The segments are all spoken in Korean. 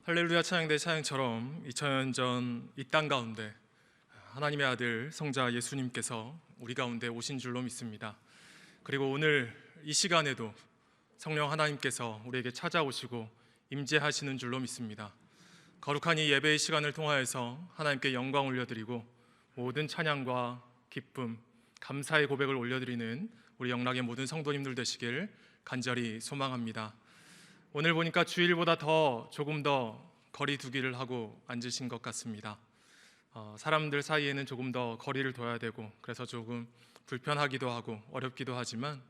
할렐루야 찬양대 찬양처럼 2000년 전 이 땅 가운데 하나님의 아들 성자 예수님께서 우리 가운데 오신 줄로 믿습니다. 그리고 오늘 이 시간에도 성령 하나님께서 우리에게 찾아오시고 임재하시는 줄로 믿습니다. 거룩한 이 예배의 시간을 통하여서 하나님께 영광 올려드리고 모든 찬양과 기쁨, 감사의 고백을 올려드리는 우리 영락의 모든 성도님들 되시길 간절히 소망합니다. 오늘 보니까 주일보다 조금 더 거리 두기를 하고 앉으신 것 같습니다. 사람들 사이에는 조금 더 거리를 둬야 되고 그래서 조금 불편하기도 하고 어렵기도 하지만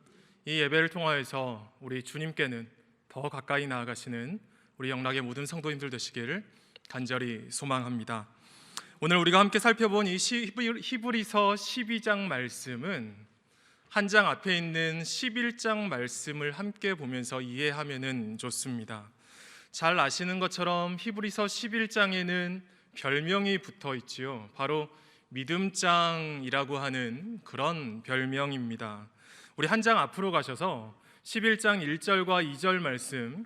이 예배를 통하여서 우리 주님께는 더 가까이 나아가시는 우리 영락의 모든 성도님들 되시기를 간절히 소망합니다. 오늘 우리가 함께 살펴본 이 히브리서 12장 말씀은 한 장 앞에 있는 11장 말씀을 함께 보면서 이해하면 좋습니다. 잘 아시는 것처럼 히브리서 11장에는 별명이 붙어 있지요. 바로 믿음장이라고 하는 그런 별명입니다. 우리 한 장 앞으로 가셔서 11장 1절과 2절 말씀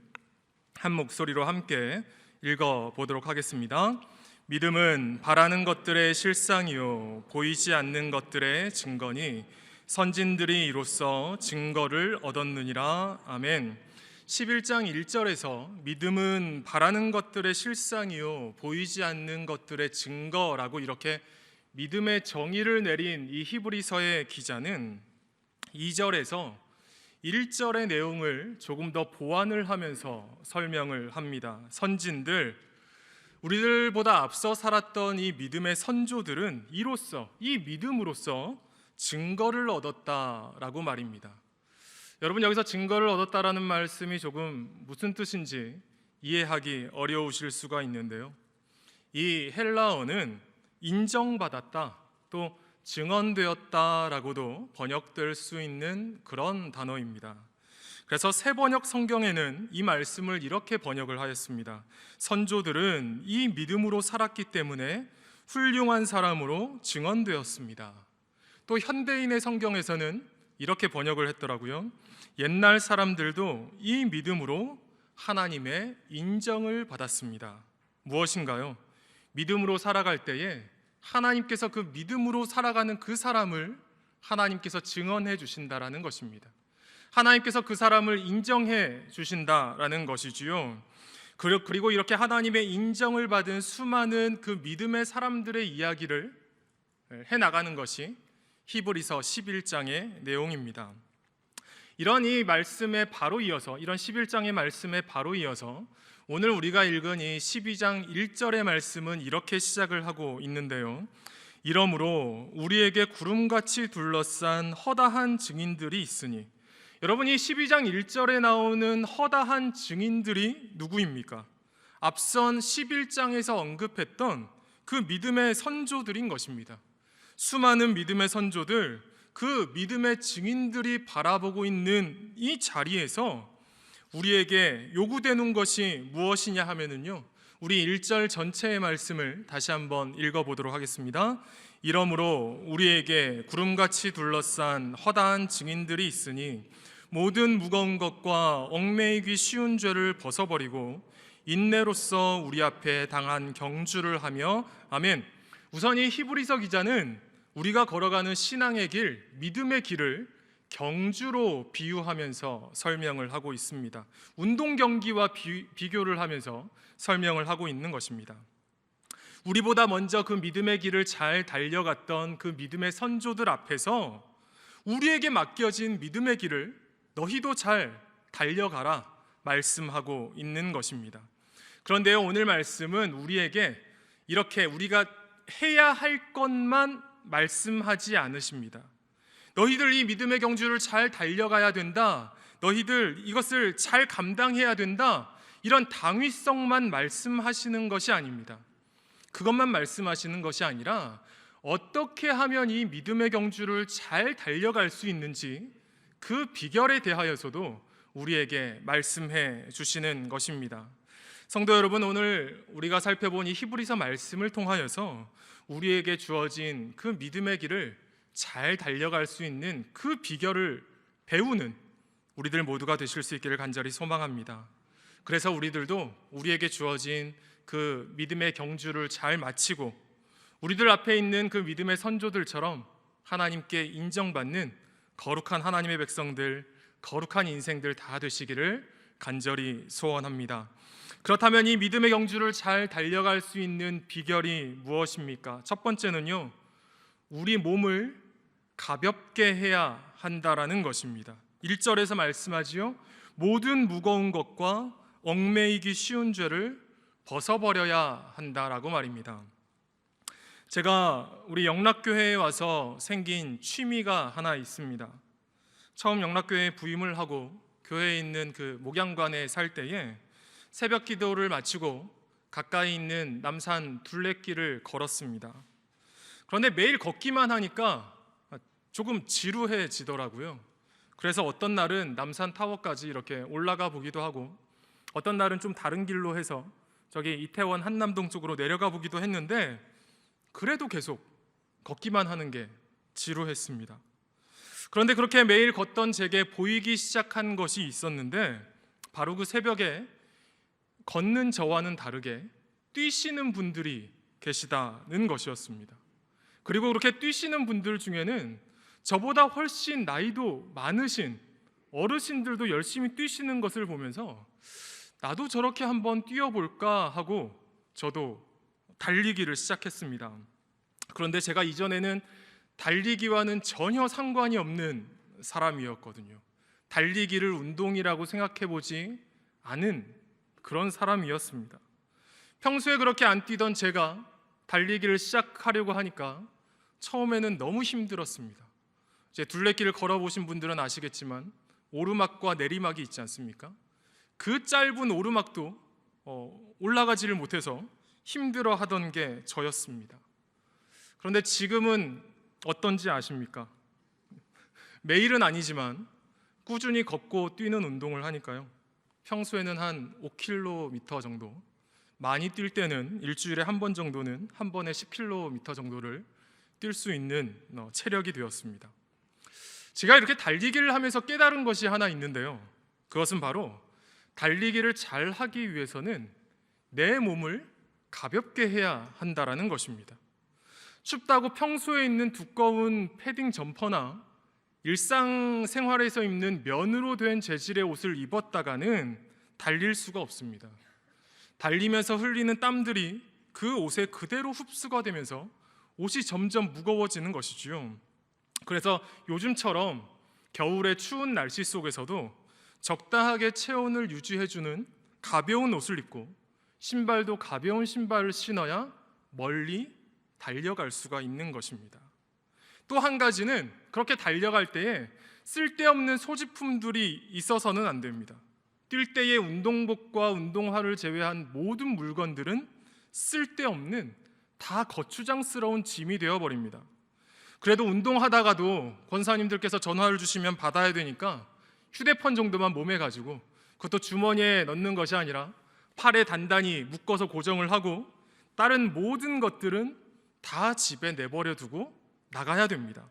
한 목소리로 함께 읽어보도록 하겠습니다. 믿음은 바라는 것들의 실상이요 보이지 않는 것들의 증거니 선진들이 이로써 증거를 얻었느니라. 아멘. 11장 1절에서 믿음은 바라는 것들의 실상이요 보이지 않는 것들의 증거라고 이렇게 믿음의 정의를 내린 이 히브리서의 기자는 2절에서 1절의 내용을 조금 더 보완을 하면서 설명을 합니다. 선진들, 우리들보다 앞서 살았던 이 믿음의 선조들은 이로써, 이 믿음으로써 증거를 얻었다라고 말입니다. 여러분, 여기서 증거를 얻었다라는 말씀이 조금 무슨 뜻인지 이해하기 어려우실 수가 있는데요, 이 헬라어는 인정받았다, 또 증언되었다라고도 번역될 수 있는 그런 단어입니다. 그래서 새 번역 성경에는 이 말씀을 이렇게 번역을 하였습니다. 선조들은 이 믿음으로 살았기 때문에 훌륭한 사람으로 증언되었습니다. 또 현대인의 성경에서는 이렇게 번역을 했더라고요. 옛날 사람들도 이 믿음으로 하나님의 인정을 받았습니다. 무엇인가요? 믿음으로 살아갈 때에 하나님께서 그 믿음으로 살아가는 그 사람을 하나님께서 증언해 주신다라는 것입니다. 하나님께서 그 사람을 인정해 주신다라는 것이지요. 그리고 이렇게 하나님의 인정을 받은 수많은 그 믿음의 사람들의 이야기를 해나가는 것이 히브리서 11장의 내용입니다. 이런 이 말씀에 바로 이어서, 이런 11장의 말씀에 바로 이어서 오늘 우리가 읽은 이 12장 1절의 말씀은 이렇게 시작을 하고 있는데요. 이러므로 우리에게 구름같이 둘러싼 허다한 증인들이 있으니, 여러분, 이 12장 1절에 나오는 허다한 증인들이 누구입니까? 앞선 11장에서 언급했던 그 믿음의 선조들인 것입니다. 수많은 믿음의 선조들, 그 믿음의 증인들이 바라보고 있는 이 자리에서 우리에게 요구되는 것이 무엇이냐 하면은요, 우리 1절 전체의 말씀을 다시 한번 읽어보도록 하겠습니다. 이러므로 우리에게 구름같이 둘러싼 허다한 증인들이 있으니 모든 무거운 것과 얽매이기 쉬운 죄를 벗어버리고 인내로써 우리 앞에 당한 경주를 하며. 아멘. 우선 이 히브리서 기자는 우리가 걸어가는 신앙의 길, 믿음의 길을 경주로 비유하면서 설명을 하고 있습니다. 운동 경기와 비교를 하면서 설명을 하고 있는 것입니다. 우리보다 먼저 그 믿음의 길을 잘 달려갔던 그 믿음의 선조들 앞에서 우리에게 맡겨진 믿음의 길을 너희도 잘 달려가라 말씀하고 있는 것입니다. 그런데요, 오늘 말씀은 우리에게 이렇게 우리가 해야 할 것만 말씀하지 않으십니다. 너희들 이 믿음의 경주를 잘 달려가야 된다, 너희들 이것을 잘 감당해야 된다, 이런 당위성만 말씀하시는 것이 아닙니다. 그것만 말씀하시는 것이 아니라 어떻게 하면 이 믿음의 경주를 잘 달려갈 수 있는지 그 비결에 대하여서도 우리에게 말씀해 주시는 것입니다. 성도 여러분, 오늘 우리가 살펴본 이 히브리서 말씀을 통하여서 우리에게 주어진 그 믿음의 길을 잘 달려갈 수 있는 그 비결을 배우는 우리들 모두가 되실 수 있기를 간절히 소망합니다. 그래서 우리들도 우리에게 주어진 그 믿음의 경주를 잘 마치고 우리들 앞에 있는 그 믿음의 선조들처럼 하나님께 인정받는 거룩한 하나님의 백성들, 거룩한 인생들 다 되시기를 간절히 소원합니다. 그렇다면 이 믿음의 경주를 잘 달려갈 수 있는 비결이 무엇입니까? 첫 번째는요, 우리 몸을 가볍게 해야 한다라는 것입니다. 1절에서 말씀하지요, 모든 무거운 것과 얽매이기 쉬운 죄를 벗어버려야 한다라고 말입니다. 제가 우리 영락교회에 와서 생긴 취미가 하나 있습니다. 처음 영락교회에 부임을 하고 교회에 있는 그 목양관에 살 때에 새벽 기도를 마치고 가까이 있는 남산 둘레길을 걸었습니다. 그런데 매일 걷기만 하니까 조금 지루해지더라고요. 그래서 어떤 날은 남산 타워까지 이렇게 올라가 보기도 하고 어떤 날은 좀 다른 길로 해서 저기 이태원 한남동 쪽으로 내려가 보기도 했는데 그래도 계속 걷기만 하는 게 지루했습니다. 그런데 그렇게 매일 걷던 제게 보이기 시작한 것이 있었는데 바로 그 새벽에 걷는 저와는 다르게 뛰시는 분들이 계시다는 것이었습니다. 그리고 그렇게 뛰시는 분들 중에는 저보다 훨씬 나이도 많으신 어르신들도 열심히 뛰시는 것을 보면서 나도 저렇게 한번 뛰어볼까 하고 저도 달리기를 시작했습니다. 그런데 제가 이전에는 달리기와는 전혀 상관이 없는 사람이었거든요. 달리기를 운동이라고 생각해보지 않은 그런 사람이었습니다. 평소에 그렇게 안 뛰던 제가 달리기를 시작하려고 하니까 처음에는 너무 힘들었습니다. 이제 둘레길을 걸어보신 분들은 아시겠지만 오르막과 내리막이 있지 않습니까? 그 짧은 오르막도 올라가지를 못해서 힘들어하던 게 저였습니다. 그런데 지금은 어떤지 아십니까? 매일은 아니지만 꾸준히 걷고 뛰는 운동을 하니까요, 평소에는 한 5km 정도, 많이 뛸 때는 일주일에 한 번 정도는 한 번에 10km 정도를 뛸 수 있는 체력이 되었습니다. 제가 이렇게 달리기를 하면서 깨달은 것이 하나 있는데요, 그것은 바로 달리기를 잘 하기 위해서는 내 몸을 가볍게 해야 한다라는 것입니다. 춥다고 평소에 입는 두꺼운 패딩 점퍼나 일상생활에서 입는 면으로 된 재질의 옷을 입었다가는 달릴 수가 없습니다. 달리면서 흘리는 땀들이 그 옷에 그대로 흡수가 되면서 옷이 점점 무거워지는 것이지요. 그래서 요즘처럼 겨울의 추운 날씨 속에서도 적당하게 체온을 유지해주는 가벼운 옷을 입고 신발도 가벼운 신발을 신어야 멀리 달려갈 수가 있는 것입니다. 또 한 가지는 그렇게 달려갈 때에 쓸데없는 소지품들이 있어서는 안 됩니다. 뛸 때의 운동복과 운동화를 제외한 모든 물건들은 쓸데없는 다 거추장스러운 짐이 되어버립니다. 그래도 운동하다가도 권사님들께서 전화를 주시면 받아야 되니까 휴대폰 정도만 몸에 가지고, 그것도 주머니에 넣는 것이 아니라 팔에 단단히 묶어서 고정을 하고 다른 모든 것들은 다 집에 내버려 두고 나가야 됩니다.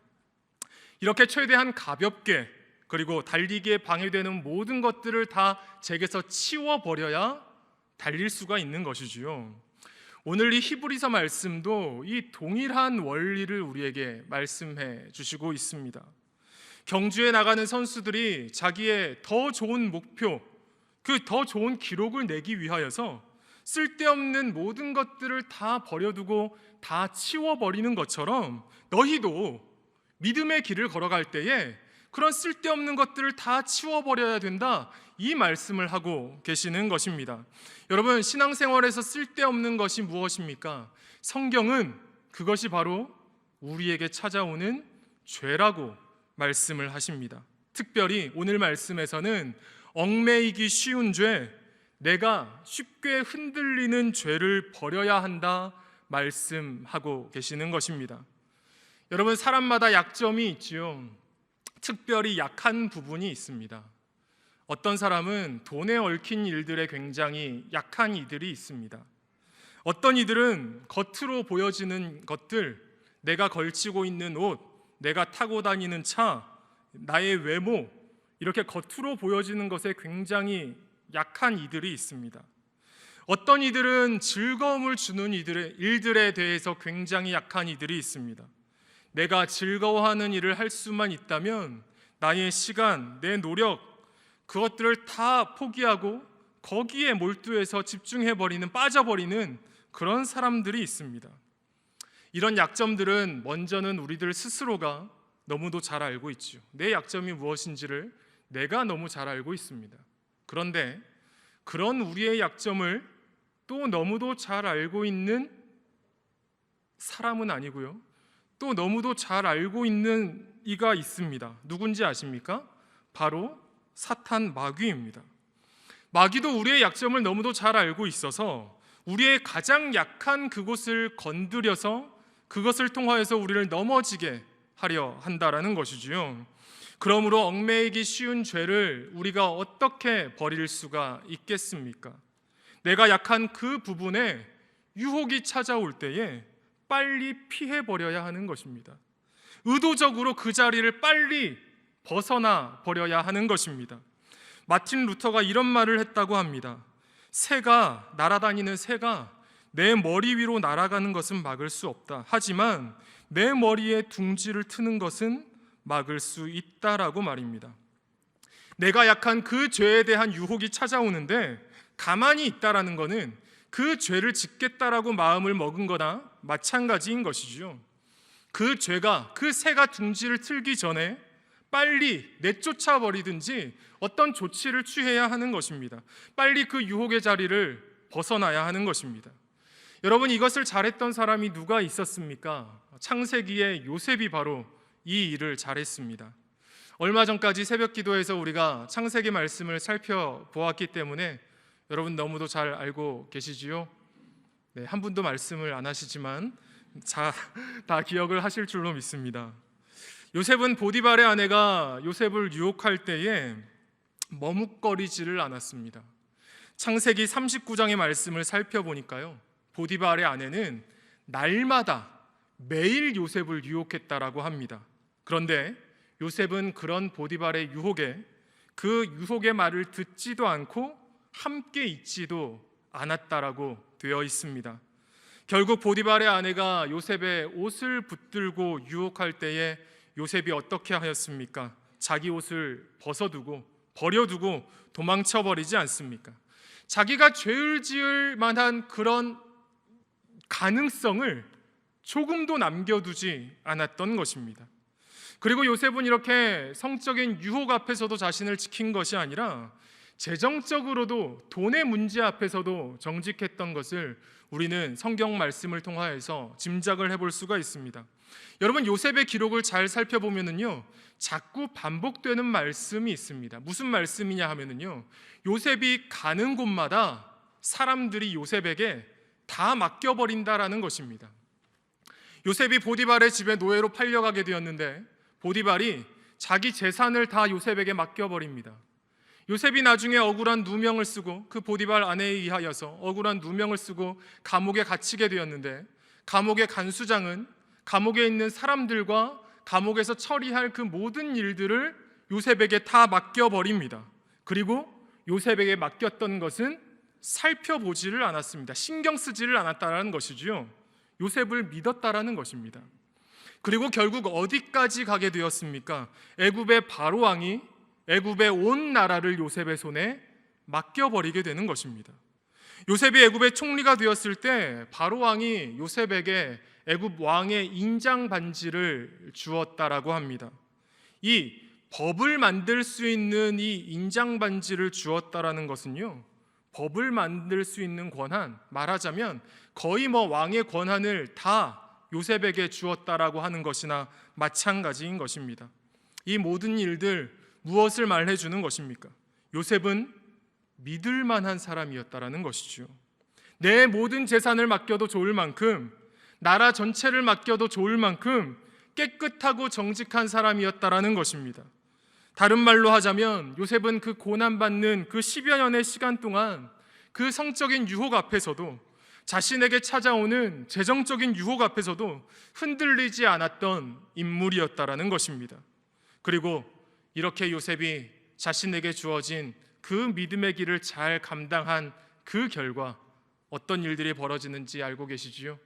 이렇게 최대한 가볍게, 그리고 달리기에 방해되는 모든 것들을 다 제게서 치워버려야 달릴 수가 있는 것이지요. 오늘 이 히브리서 말씀도 이 동일한 원리를 우리에게 말씀해 주시고 있습니다. 경주에 나가는 선수들이 자기의 더 좋은 목표, 그 더 좋은 기록을 내기 위하여서 쓸데없는 모든 것들을 다 버려두고 다 치워버리는 것처럼 너희도 믿음의 길을 걸어갈 때에 그런 쓸데없는 것들을 다 치워버려야 된다, 이 말씀을 하고 계시는 것입니다. 여러분, 신앙생활에서 쓸데없는 것이 무엇입니까? 성경은 그것이 바로 우리에게 찾아오는 죄라고 말씀을 하십니다. 특별히 오늘 말씀에서는 얽매이기 쉬운 죄, 내가 쉽게 흔들리는 죄를 버려야 한다 말씀하고 계시는 것입니다. 여러분, 사람마다 약점이 있지요. 특별히 약한 부분이 있습니다. 어떤 사람은 돈에 얽힌 일들에 굉장히 약한 이들이 있습니다. 어떤 이들은 겉으로 보여지는 것들, 내가 걸치고 있는 옷, 내가 타고 다니는 차, 나의 외모, 이렇게 겉으로 보여지는 것에 굉장히 약한 이들이 있습니다. 어떤 이들은 즐거움을 주는 일들에 대해서 굉장히 약한 이들이 있습니다. 내가 즐거워하는 일을 할 수만 있다면 나의 시간, 내 노력, 그것들을 다 포기하고 거기에 몰두해서 집중해버리는, 빠져버리는 그런 사람들이 있습니다. 이런 약점들은 먼저는 우리들 스스로가 너무도 잘 알고 있죠. 내 약점이 무엇인지를 내가 너무 잘 알고 있습니다. 그런데 그런 우리의 약점을 또 너무도 잘 알고 있는 사람은 아니고요, 또 너무도 잘 알고 있는 이가 있습니다. 누군지 아십니까? 바로 사탄 마귀입니다. 마귀도 우리의 약점을 너무도 잘 알고 있어서 우리의 가장 약한 그곳을 건드려서 그것을 통하여서 우리를 넘어지게 하려 한다라는 것이지요. 그러므로 얽매이기 쉬운 죄를 우리가 어떻게 버릴 수가 있겠습니까? 내가 약한 그 부분에 유혹이 찾아올 때에 빨리 피해버려야 하는 것입니다. 의도적으로 그 자리를 빨리 벗어나 버려야 하는 것입니다. 마틴 루터가 이런 말을 했다고 합니다. 날아다니는 새가 내 머리 위로 날아가는 것은 막을 수 없다. 하지만 내 머리에 둥지를 트는 것은 막을 수 있다라고 말입니다. 내가 약한 그 죄에 대한 유혹이 찾아오는데 가만히 있다라는 것은 그 죄를 짓겠다라고 마음을 먹은 거나 마찬가지인 것이죠. 그 죄가, 그 새가 둥지를 틀기 전에 빨리 내쫓아 버리든지 어떤 조치를 취해야 하는 것입니다. 빨리 그 유혹의 자리를 벗어나야 하는 것입니다. 여러분, 이것을 잘했던 사람이 누가 있었습니까? 창세기의 요셉이 바로 이 일을 잘했습니다. 얼마 전까지 새벽 기도에서 우리가 창세기 말씀을 살펴보았기 때문에 여러분 너무도 잘 알고 계시지요? 네, 한 분도 말씀을 안 하시지만 다 기억을 하실 줄로 믿습니다. 요셉은 보디발의 아내가 요셉을 유혹할 때에 머뭇거리지를 않았습니다. 창세기 39장의 말씀을 살펴보니까요, 보디발의 아내는 날마다 매일 요셉을 유혹했다라고 합니다. 그런데 요셉은 그런 보디발의 유혹에 그 유혹의 말을 듣지도 않고 함께 있지도 않았다라고 되어 있습니다. 결국 보디발의 아내가 요셉의 옷을 붙들고 유혹할 때에 요셉이 어떻게 하였습니까? 자기 옷을 버려두고 도망쳐버리지 않습니까? 자기가 죄를 지을 만한 그런 가능성을 조금도 남겨두지 않았던 것입니다. 그리고 요셉은 이렇게 성적인 유혹 앞에서도 자신을 지킨 것이 아니라 재정적으로도, 돈의 문제 앞에서도 정직했던 것을 우리는 성경 말씀을 통하여서 짐작을 해볼 수가 있습니다. 여러분, 요셉의 기록을 잘 살펴보면은요, 자꾸 반복되는 말씀이 있습니다. 무슨 말씀이냐 하면은요, 요셉이 가는 곳마다 사람들이 요셉에게 다 맡겨버린다라는 것입니다. 요셉이 보디발의 집에 노예로 팔려가게 되었는데 보디발이 자기 재산을 다 요셉에게 맡겨버립니다. 요셉이 나중에 억울한 누명을 쓰고, 그 보디발 아내에 의하여서 억울한 누명을 쓰고 감옥에 갇히게 되었는데, 감옥의 간수장은 감옥에 있는 사람들과 감옥에서 처리할 그 모든 일들을 요셉에게 다 맡겨버립니다. 그리고 요셉에게 맡겼던 것은 살펴보지를 않았습니다. 신경 쓰지를 않았다는 것이지요. 요셉을 믿었다라는 것입니다. 그리고 결국 어디까지 가게 되었습니까? 애굽의 바로 왕이 애굽의 온 나라를 요셉의 손에 맡겨버리게 되는 것입니다. 요셉이 애굽의 총리가 되었을 때 바로 왕이 요셉에게 애굽 왕의 인장 반지를 주었다라고 합니다. 이 법을 만들 수 있는 이 인장 반지를 주었다라는 것은요, 법을 만들 수 있는 권한, 말하자면 거의 왕의 권한을 다 요셉에게 주었다라고 하는 것이나 마찬가지인 것입니다. 이 모든 일들 무엇을 말해주는 것입니까? 요셉은 믿을 만한 사람이었다라는 것이죠. 내 모든 재산을 맡겨도 좋을 만큼, 나라 전체를 맡겨도 좋을 만큼 깨끗하고 정직한 사람이었다라는 것입니다. 다른 말로 하자면 요셉은 그 고난받는 그 10여 년의 시간 동안 그 성적인 유혹 앞에서도, 자신에게 찾아오는 재정적인 유혹 앞에서도 흔들리지 않았던 인물이었다라는 것입니다. 그리고 이렇게 요셉이 자신에게 주어진 그 믿음의 길을 잘 감당한 그 결과 어떤 일들이 벌어지는지 알고 계시지요?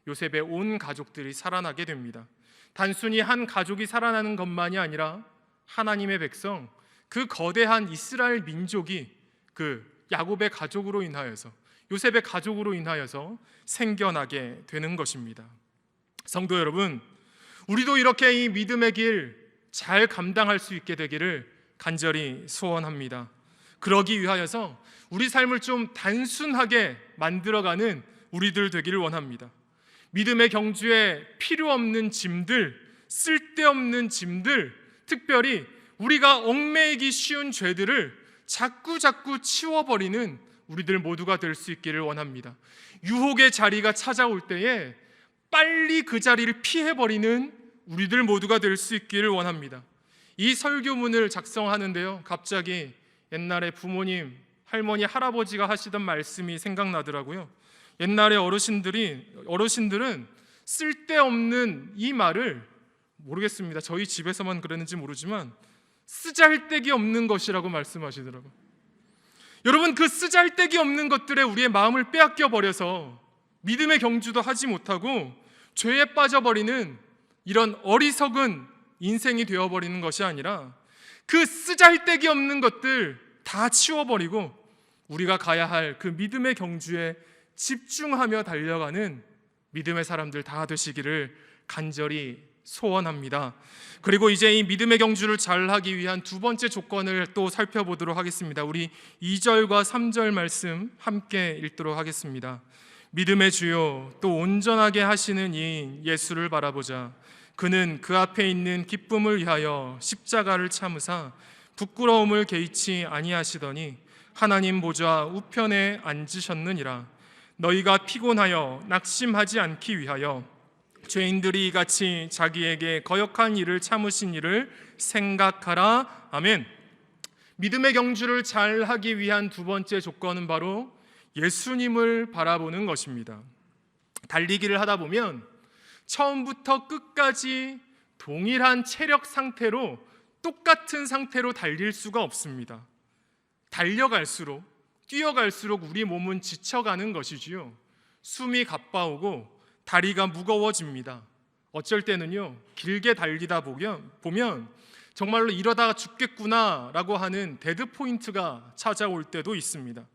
요셉의 온 가족들이 살아나게 됩니다. 단순히 한 가족이 살아나는 것만이 아니라 하나님의 백성, 그 거대한 이스라엘 민족이 그 야곱의 가족으로 인하여서, 요셉의 가족으로 인하여서 생겨나게 되는 것입니다. 성도 여러분, 우리도 이렇게 이 믿음의 길 잘 감당할 수 있게 되기를 간절히 소원합니다. 그러기 위하여서 우리 삶을 좀 단순하게 만들어가는 우리들 되기를 원합니다. 믿음의 경주에 필요 없는 짐들, 쓸데없는 짐들, 특별히 우리가 얽매이기 쉬운 죄들을 자꾸 치워버리는 우리들 모두가 될 수 있기를 원합니다. 유혹의 자리가 찾아올 때에 빨리 그 자리를 피해버리는 우리들 모두가 될 수 있기를 원합니다. 이 설교문을 작성하는데요, 갑자기 옛날에 부모님, 할머니, 할아버지가 하시던 말씀이 생각나더라고요. 옛날에 어르신들은 쓸데없는 이 말을, 모르겠습니다, 저희 집에서만 그랬는지 모르지만 쓰잘데기 없는 것이라고 말씀하시더라고요. 여러분, 그 쓰잘데기 없는 것들에 우리의 마음을 빼앗겨 버려서 믿음의 경주도 하지 못하고 죄에 빠져버리는 이런 어리석은 인생이 되어버리는 것이 아니라 그 쓰잘데기 없는 것들 다 치워버리고 우리가 가야 할 그 믿음의 경주에 집중하며 달려가는 믿음의 사람들 다 되시기를 간절히 소원합니다. 그리고 이제 이 믿음의 경주를 잘하기 위한 두 번째 조건을 또 살펴보도록 하겠습니다. 우리 2절과 3절 말씀 함께 읽도록 하겠습니다. 믿음의 주요 또 온전하게 하시는 이 예수를 바라보자. 그는 그 앞에 있는 기쁨을 위하여 십자가를 참으사 부끄러움을 개의치 아니하시더니 하나님 보좌 우편에 앉으셨느니라. 너희가 피곤하여 낙심하지 않기 위하여 죄인들이 이같이 자기에게 거역한 일을 참으신 일을 생각하라. 아멘. 믿음의 경주를 잘 하기 위한 두 번째 조건은 바로 예수님을 바라보는 것입니다. 달리기를 하다 보면 처음부터 끝까지 동일한 체력 상태로, 똑같은 상태로 달릴 수가 없습니다. 달려갈수록, 뛰어갈수록 우리 몸은 지쳐가는 것이지요. 숨이 가빠오고 다리가 무거워집니다. 어쩔 때는요, 길게 달리다 보면 정말로 이러다가 죽겠구나라고 하는 데드포인트가 찾아올 때도 있습니다.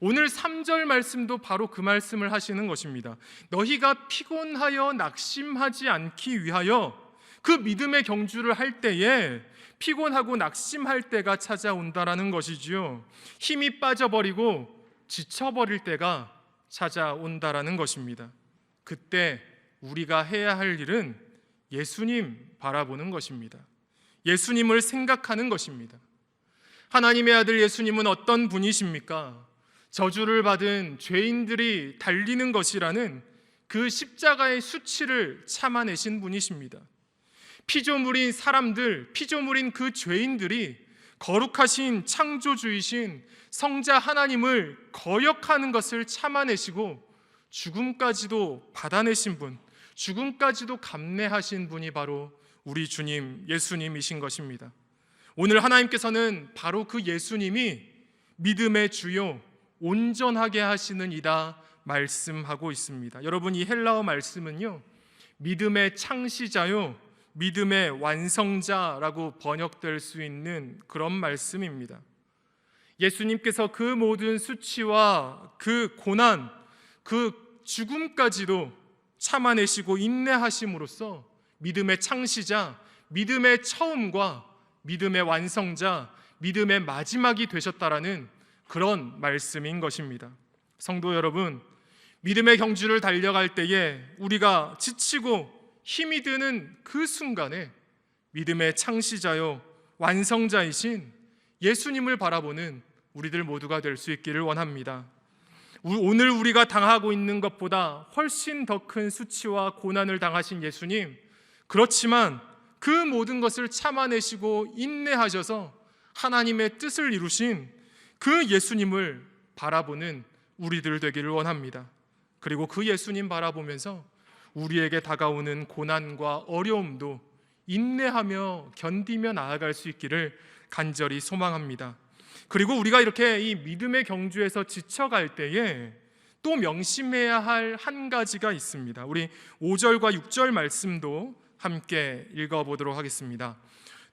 오늘 3절 말씀도 바로 그 말씀을 하시는 것입니다. 너희가 피곤하여 낙심하지 않기 위하여, 그 믿음의 경주를 할 때에 피곤하고 낙심할 때가 찾아온다라는 것이지요. 힘이 빠져버리고 지쳐버릴 때가 찾아온다라는 것입니다. 그때 우리가 해야 할 일은 예수님 바라보는 것입니다. 예수님을 생각하는 것입니다. 하나님의 아들 예수님은 어떤 분이십니까? 저주를 받은 죄인들이 달리는 것이라는 그 십자가의 수치를 참아내신 분이십니다. 피조물인 사람들, 피조물인 그 죄인들이 거룩하신 창조주이신 성자 하나님을 거역하는 것을 참아내시고 죽음까지도 받아내신 분, 죽음까지도 감내하신 분이 바로 우리 주님 예수님이신 것입니다. 오늘 하나님께서는 바로 그 예수님이 믿음의 주요 온전하게 하시는 이다 말씀하고 있습니다. 여러분, 이 헬라어 말씀은요, 믿음의 창시자요 믿음의 완성자라고 번역될 수 있는 그런 말씀입니다. 예수님께서 그 모든 수치와 그 고난, 그 죽음까지도 참아내시고 인내하심으로써 믿음의 창시자, 믿음의 처음과 믿음의 완성자, 믿음의 마지막이 되셨다라는 그런 말씀인 것입니다. 성도 여러분, 믿음의 경주를 달려갈 때에 우리가 지치고 힘이 드는 그 순간에 믿음의 창시자요 완성자이신 예수님을 바라보는 우리들 모두가 될 수 있기를 원합니다. 오늘 우리가 당하고 있는 것보다 훨씬 더 큰 수치와 고난을 당하신 예수님, 그렇지만 그 모든 것을 참아내시고 인내하셔서 하나님의 뜻을 이루신 그 예수님을 바라보는 우리들 되기를 원합니다. 그리고 그 예수님 바라보면서 우리에게 다가오는 고난과 어려움도 인내하며 견디며 나아갈 수 있기를 간절히 소망합니다. 그리고 우리가 이렇게 이 믿음의 경주에서 지쳐갈 때에 또 명심해야 할 한 가지가 있습니다. 우리 5절과 6절 말씀도 함께 읽어보도록 하겠습니다.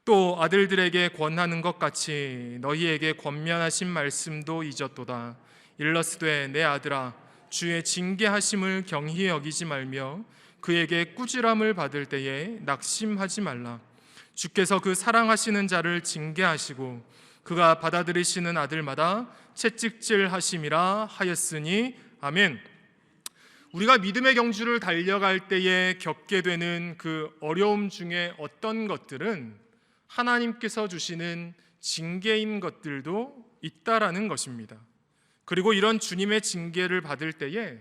또 아들들에게 권하는 것 같이 너희에게 권면하신 말씀도 잊었도다. 일러스되 내 아들아 주의 징계하심을 경히 여기지 말며 그에게 꾸지람을 받을 때에 낙심하지 말라. 주께서 그 사랑하시는 자를 징계하시고 그가 받아들이시는 아들마다 채찍질하심이라 하였으니 아멘. 우리가 믿음의 경주를 달려갈 때에 겪게 되는 그 어려움 중에 어떤 것들은 하나님께서 주시는 징계인 것들도 있다라는 것입니다. 그리고 이런 주님의 징계를 받을 때에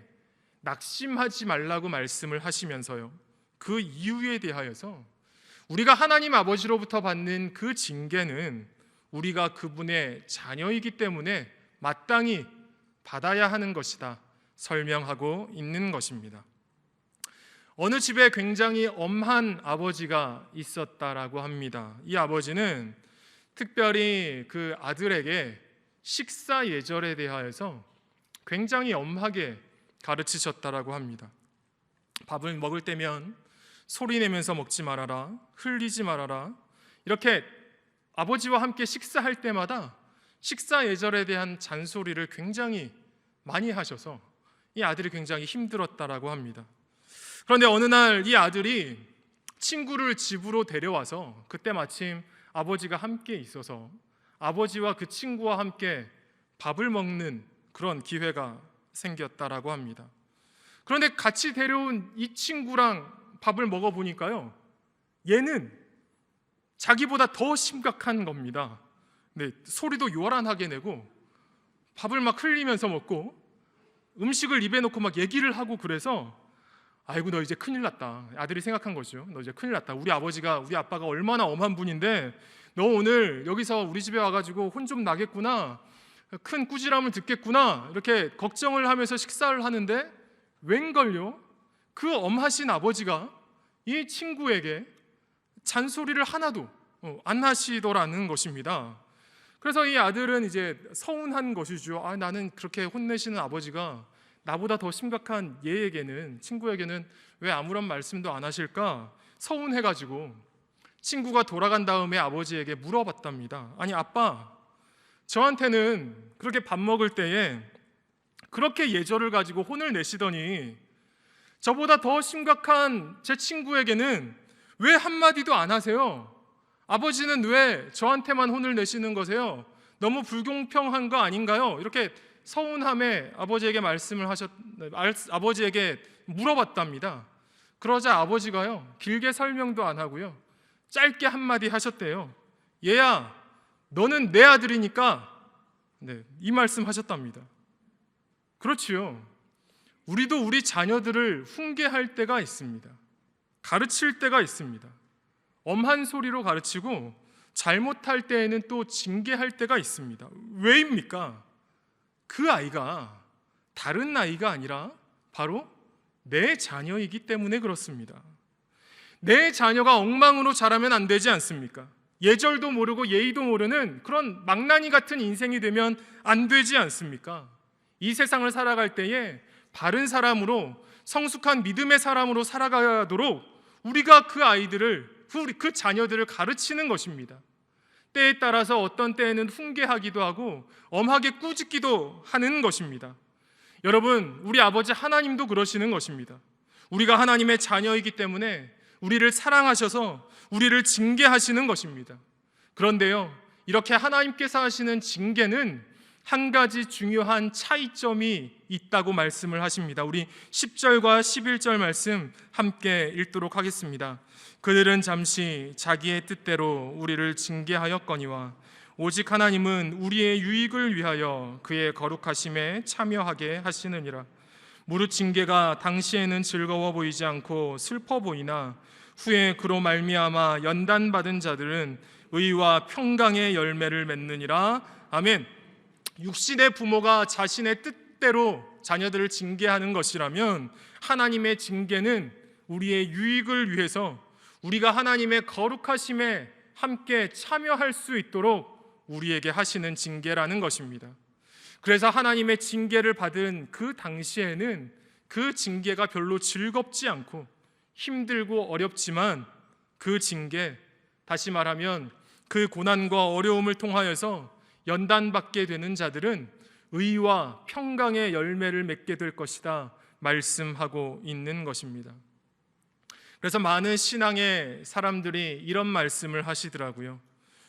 낙심하지 말라고 말씀을 하시면서요, 그 이유에 대하여서 우리가 하나님 아버지로부터 받는 그 징계는 우리가 그분의 자녀이기 때문에 마땅히 받아야 하는 것이다 설명하고 있는 것입니다. 어느 집에 굉장히 엄한 아버지가 있었다라고 합니다. 이 아버지는 특별히 그 아들에게 식사 예절에 대하여서 굉장히 엄하게 가르치셨다라고 합니다. 밥을 먹을 때면 소리 내면서 먹지 말아라, 흘리지 말아라, 이렇게 아버지와 함께 식사할 때마다 식사 예절에 대한 잔소리를 굉장히 많이 하셔서 이 아들이 굉장히 힘들었다라고 합니다. 그런데 어느 날 이 아들이 친구를 집으로 데려와서 그때 마침 아버지가 함께 있어서 아버지와 그 친구와 함께 밥을 먹는 그런 기회가 생겼다라고 합니다. 그런데 같이 데려온 이 친구랑 밥을 먹어보니까요, 얘는 자기보다 더 심각한 겁니다. 네, 소리도 요란하게 내고 밥을 막 흘리면서 먹고 음식을 입에 넣고 막 얘기를 하고, 그래서 아이고 너 이제 큰일 났다. 아들이 생각한 거죠. 너 이제 큰일 났다. 우리 아빠가 얼마나 엄한 분인데 너 오늘 여기서 우리 집에 와가지고 혼 좀 나겠구나, 큰 꾸지람을 듣겠구나, 이렇게 걱정을 하면서 식사를 하는데 웬걸요? 그 엄하신 아버지가 이 친구에게 잔소리를 하나도 안 하시더라는 것입니다. 그래서 이 아들은 이제 서운한 것이죠. 나는 그렇게 혼내시는 아버지가 나보다 더 심각한 얘에게는, 친구에게는 왜 아무런 말씀도 안 하실까 서운해가지고 친구가 돌아간 다음에 아버지에게 물어봤답니다. 아니 아빠, 저한테는 그렇게 밥 먹을 때에 그렇게 예절을 가지고 혼을 내시더니 저보다 더 심각한 제 친구에게는 왜 한마디도 안 하세요? 아버지는 왜 저한테만 혼을 내시는 거세요? 너무 불공평한 거 아닌가요? 이렇게 서운함에 아버지에게 물어봤답니다. 그러자 아버지가요, 길게 설명도 안 하고요, 짧게 한마디 하셨대요. 얘야, 너는 내 아들이니까. 네, 이 말씀 하셨답니다. 그렇지요. 우리도 우리 자녀들을 훈계할 때가 있습니다. 가르칠 때가 있습니다. 엄한 소리로 가르치고 잘못할 때에는 또 징계할 때가 있습니다. 왜입니까? 그 아이가 다른 아이가 아니라 바로 내 자녀이기 때문에 그렇습니다. 내 자녀가 엉망으로 자라면 안 되지 않습니까? 예절도 모르고 예의도 모르는 그런 망나니 같은 인생이 되면 안 되지 않습니까? 이 세상을 살아갈 때에 바른 사람으로, 성숙한 믿음의 사람으로 살아가도록 우리가 그 아이들을, 그 자녀들을 가르치는 것입니다. 때에 따라서 어떤 때에는 훈계하기도 하고 엄하게 꾸짖기도 하는 것입니다. 여러분, 우리 아버지 하나님도 그러시는 것입니다. 우리가 하나님의 자녀이기 때문에 우리를 사랑하셔서 우리를 징계하시는 것입니다. 그런데요, 이렇게 하나님께서 하시는 징계는 한 가지 중요한 차이점이 있다고 말씀을 하십니다. 우리 10절과 11절 말씀 함께 읽도록 하겠습니다. 그들은 잠시 자기의 뜻대로 우리를 징계하였거니와 오직 하나님은 우리의 유익을 위하여 그의 거룩하심에 참여하게 하시느니라. 무릇 징계가 당시에는 즐거워 보이지 않고 슬퍼 보이나 후에 그로 말미암아 연단받은 자들은 의와 평강의 열매를 맺느니라. 아멘. 육신의 부모가 자신의 뜻대로 자녀들을 징계하는 것이라면 하나님의 징계는 우리의 유익을 위해서 우리가 하나님의 거룩하심에 함께 참여할 수 있도록 우리에게 하시는 징계라는 것입니다. 그래서 하나님의 징계를 받은 그 당시에는 그 징계가 별로 즐겁지 않고 힘들고 어렵지만 그 징계, 다시 말하면 그 고난과 어려움을 통하여서 연단받게 되는 자들은 의와 평강의 열매를 맺게 될 것이다 말씀하고 있는 것입니다. 그래서 많은 신앙의 사람들이 이런 말씀을 하시더라고요.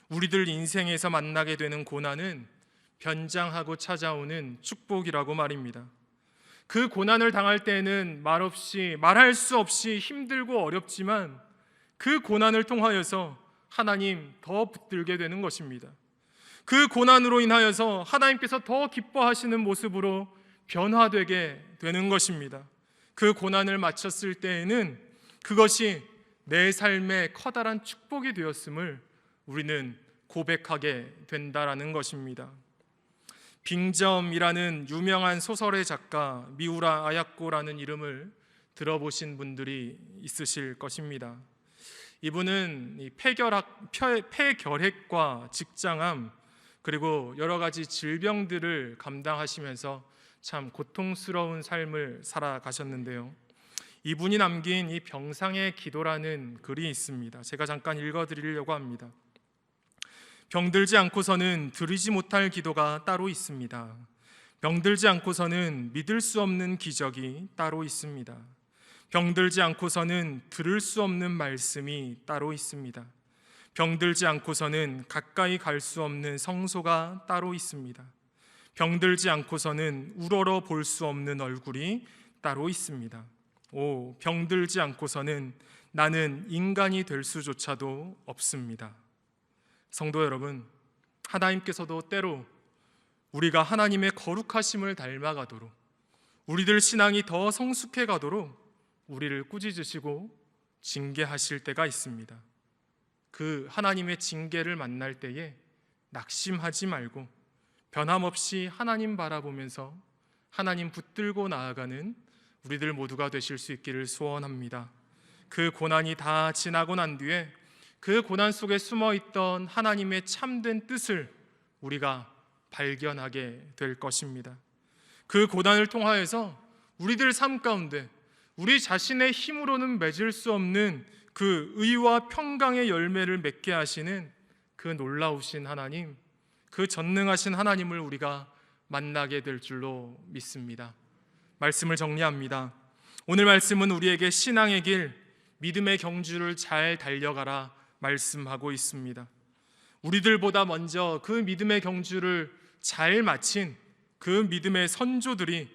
우리들 인생에서 만나게 되는 고난은 변장하고 찾아오는 축복이라고 말입니다. 그 고난을 당할 때에는 말할 수 없이 힘들고 어렵지만 그 고난을 통하여서 하나님 더 붙들게 되는 것입니다. 그 고난으로 인하여서 하나님께서 더 기뻐하시는 모습으로 변화되게 되는 것입니다. 그 고난을 마쳤을 때에는 그것이 내 삶의 커다란 축복이 되었음을 우리는 고백하게 된다라는 것입니다. 빙점이라는 유명한 소설의 작가 미우라 아야코라는 이름을 들어보신 분들이 있으실 것입니다. 이분은 폐결핵과 직장암 그리고 여러 가지 질병들을 감당하시면서 참 고통스러운 삶을 살아가셨는데요. 이분이 남긴 이 병상의 기도라는 글이 있습니다. 제가 잠깐 읽어드리려고 합니다. 병들지 않고서는 드리지 못할 기도가 따로 있습니다. 병들지 않고서는 믿을 수 없는 기적이 따로 있습니다. 병들지 않고서는 들을 수 없는 말씀이 따로 있습니다. 병들지 않고서는 가까이 갈 수 없는 성소가 따로 있습니다. 병들지 않고서는 우러러 볼 수 없는 얼굴이 따로 있습니다. 병들지 않고서는 나는 인간이 될 수조차도 없습니다. 성도 여러분, 하나님께서도 때로 우리가 하나님의 거룩하심을 닮아가도록, 우리들 신앙이 더 성숙해 가도록 우리를 꾸짖으시고 징계하실 때가 있습니다. 그 하나님의 징계를 만날 때에 낙심하지 말고 변함없이 하나님 바라보면서 하나님 붙들고 나아가는 우리들 모두가 되실 수 있기를 소원합니다. 그 고난이 다 지나고 난 뒤에 그 고난 속에 숨어있던 하나님의 참된 뜻을 우리가 발견하게 될 것입니다. 그 고난을 통하여서 우리들 삶 가운데 우리 자신의 힘으로는 맺을 수 없는 그 의와 평강의 열매를 맺게 하시는 그 놀라우신 하나님, 그 전능하신 하나님을 우리가 만나게 될 줄로 믿습니다. 말씀을 정리합니다. 오늘 말씀은 우리에게 신앙의 길, 믿음의 경주를 잘 달려가라 말씀하고 있습니다. 우리들보다 먼저 그 믿음의 경주를 잘 마친 그 믿음의 선조들이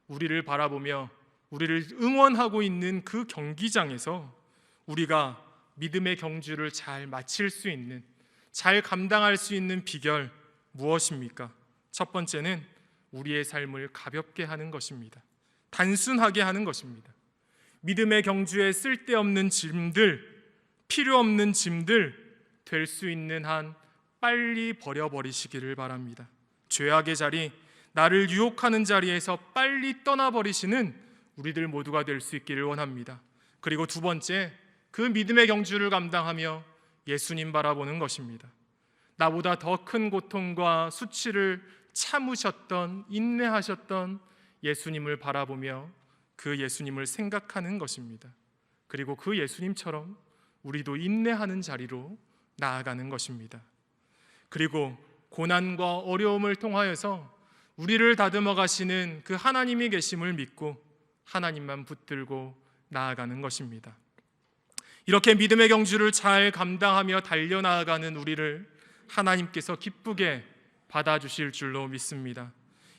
우리를 바라보며 우리를 응원하고 있는 그 경기장에서 우리가 믿음의 경주를 잘 마칠 수 있는, 잘 감당할 수 있는 비결 무엇입니까? 첫 번째는 우리의 삶을 가볍게 하는 것입니다. 단순하게 하는 것입니다. 믿음의 경주에 쓸데없는 짐들, 필요 없는 짐들 될 수 있는 한 빨리 버려버리시기를 바랍니다. 죄악의 자리, 나를 유혹하는 자리에서 빨리 떠나버리시는 우리들 모두가 될 수 있기를 원합니다. 그리고 두 번째, 그 믿음의 경주를 감당하며 예수님 바라보는 것입니다. 나보다 더 큰 고통과 수치를 참으셨던, 인내하셨던 예수님을 바라보며 그 예수님을 생각하는 것입니다. 그리고 그 예수님처럼 우리도 인내하는 자리로 나아가는 것입니다. 그리고 고난과 어려움을 통하여서 우리를 다듬어 가시는 그 하나님이 계심을 믿고 하나님만 붙들고 나아가는 것입니다. 이렇게 믿음의 경주를 잘 감당하며 달려나아가는 우리를 하나님께서 기쁘게 받아주실 줄로 믿습니다.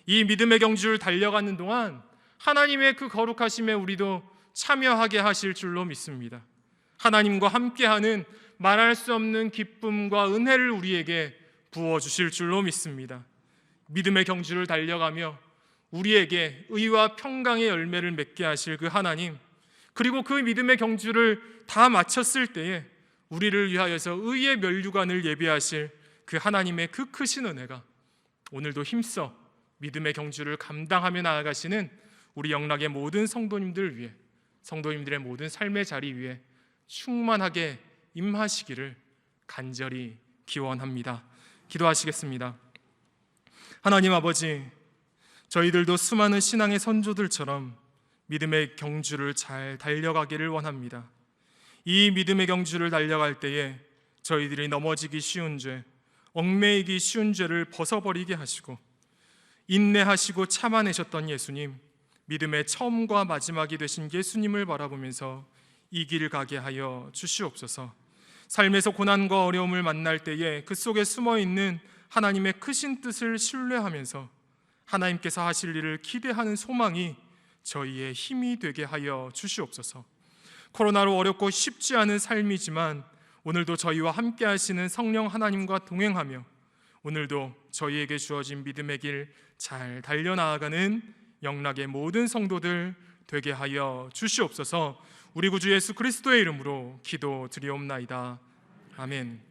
이 믿음의 경주를 달려가는 동안 하나님의 그 거룩하심에 우리도 참여하게 하실 줄로 믿습니다. 하나님과 함께하는 말할 수 없는 기쁨과 은혜를 우리에게 부어주실 줄로 믿습니다. 믿음의 경주를 달려가며 우리에게 의와 평강의 열매를 맺게 하실 그 하나님, 그리고 그 믿음의 경주를 다 마쳤을 때에 우리를 위하여서 의의 면류관을 예비하실 그 하나님의 그 크신 은혜가 오늘도 힘써 믿음의 경주를 감당하며 나아가시는 우리 영락의 모든 성도님들 위해, 성도님들의 모든 삶의 자리 위에 충만하게 임하시기를 간절히 기원합니다. 기도하시겠습니다. 하나님 아버지, 저희들도 수많은 신앙의 선조들처럼 믿음의 경주를 잘 달려가기를 원합니다. 이 믿음의 경주를 달려갈 때에 저희들이 넘어지기 쉬운 죄, 얽매이기 쉬운 죄를 벗어버리게 하시고 인내하시고 참아내셨던 예수님, 믿음의 처음과 마지막이 되신 예수님을 바라보면서 이 길 가게 하여 주시옵소서. 삶에서 고난과 어려움을 만날 때에 그 속에 숨어있는 하나님의 크신 뜻을 신뢰하면서 하나님께서 하실 일을 기대하는 소망이 저희의 힘이 되게 하여 주시옵소서. 코로나로 어렵고 쉽지 않은 삶이지만 오늘도 저희와 함께 하시는 성령 하나님과 동행하며 오늘도 저희에게 주어진 믿음의 길 잘 달려나아가는 영락의 모든 성도들 되게 하여 주시옵소서. 우리 구주 예수 그리스도의 이름으로 기도드리옵나이다. 아멘.